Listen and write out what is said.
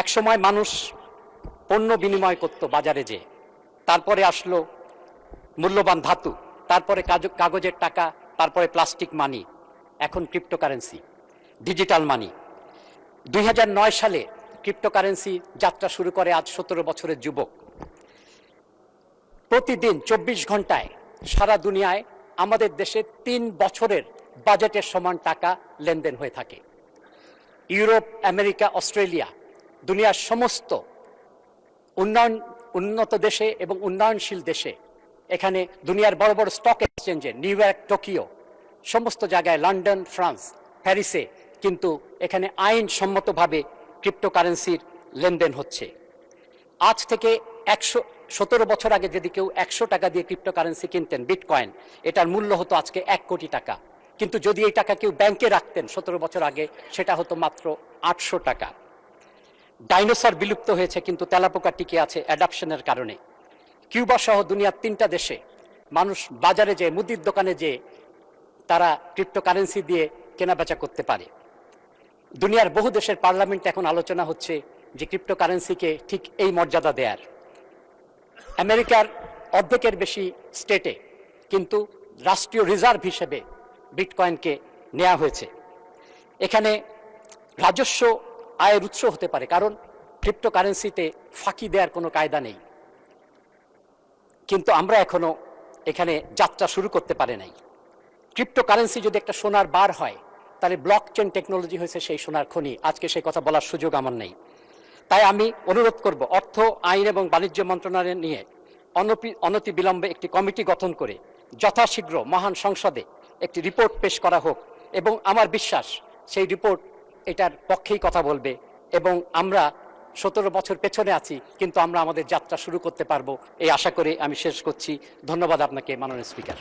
একসময় মানুষ পণ্য বিনিময় করত বাজারে যে, তারপরে আসলো মূল্যবান ধাতু, তারপরে কাগজের টাকা, তারপরে প্লাস্টিক মানি, এখন ক্রিপ্টোকারেন্সি, ডিজিটাল মানি। 2009 সালে ক্রিপ্টোকারেন্সি যাত্রা শুরু করে আজ 17 বছরের যুবক। প্রতিদিন 24 ঘন্টায় সারা দুনিয়ায় আমাদের দেশে 3 বছরের বাজেটের সমান টাকা লেনদেন হয়ে থাকে। ইউরোপ, আমেরিকা, অস্ট্রেলিয়া, দুনিয়ার সমস্ত উন্নত দেশে এবং উন্নয়নশীল দেশে, এখানে দুনিয়ার বড় বড় স্টক এক্সচেঞ্জে, নিউ ইয়র্ক, টোকিও, সমস্ত জায়গায়, লন্ডন, ফ্রান্স, প্যারিসে কিন্তু এখানে আইনসম্মতভাবে ক্রিপ্টোকারেন্সির লেনদেন হচ্ছে। আজ থেকে 17 বছর আগে যদি কেউ 100 টাকা দিয়ে ক্রিপ্টোকারেন্সি কিনতেন, বিটকয়েন, এটার মূল্য হতো আজকে 1 কোটি টাকা। কিন্তু যদি এই টাকা কেউ ব্যাংকে রাখতেন 17 বছর আগে, সেটা হতো মাত্র 800 টাকা। ডাইনোসর বিলুপ্ত হয়েছে, কিন্তু তেলাপোকা টিকে আছে অ্যাডাপশনের কারণে। কিউবা সহ দুনিয়ার 3টা দেশে মানুষ বাজারে যেয়ে, মুদির দোকানে যেয়ে তারা ক্রিপ্টোকারেন্সি দিয়ে কেনাবেচা করতে পারে। দুনিয়ার বহু দেশের পার্লামেন্টে এখন আলোচনা হচ্ছে যে ক্রিপ্টোকারেন্সিকে ঠিক এই মর্যাদা দেয়ার। আমেরিকার অর্ধেকের বেশি স্টেটে কিন্তু রাষ্ট্রীয় রিজার্ভ হিসেবে বিটকয়েনকে নেওয়া হয়েছে। এখানে রাজস্ব আয়ের উৎস হতে পারে, কারণ ক্রিপ্টোকারেন্সিতে ফাঁকি দেওয়ার কোনো কায়দা নেই। কিন্তু আমরা এখনো এখানে যাত্রা শুরু করতে পারি নাই। ক্রিপ্টোকারেন্সি যদি একটা সোনার বার হয়, তাহলে ব্লক চেন টেকনোলজি হয়েছে সেই সোনার খনি। আজকে সেই কথা বলার সুযোগ আমার নেই। তাই আমি অনুরোধ করব, অর্থ, আইন এবং বাণিজ্য মন্ত্রণালয় নিয়ে অনতিবিলম্বে একটি কমিটি গঠন করে যথাশীঘ্র মহান সংসদে একটি রিপোর্ট পেশ করা হোক, এবং আমার বিশ্বাস সেই রিপোর্ট এটার পক্ষেই কথা বলবে, এবং আমরা 17 বছর পেছনে আছি, কিন্তু আমরা আমাদের যাত্রা শুরু করতে পারবো, এই আশা করে আমি শেষ করছি। ধন্যবাদ আপনাকে, মাননীয় স্পিকার।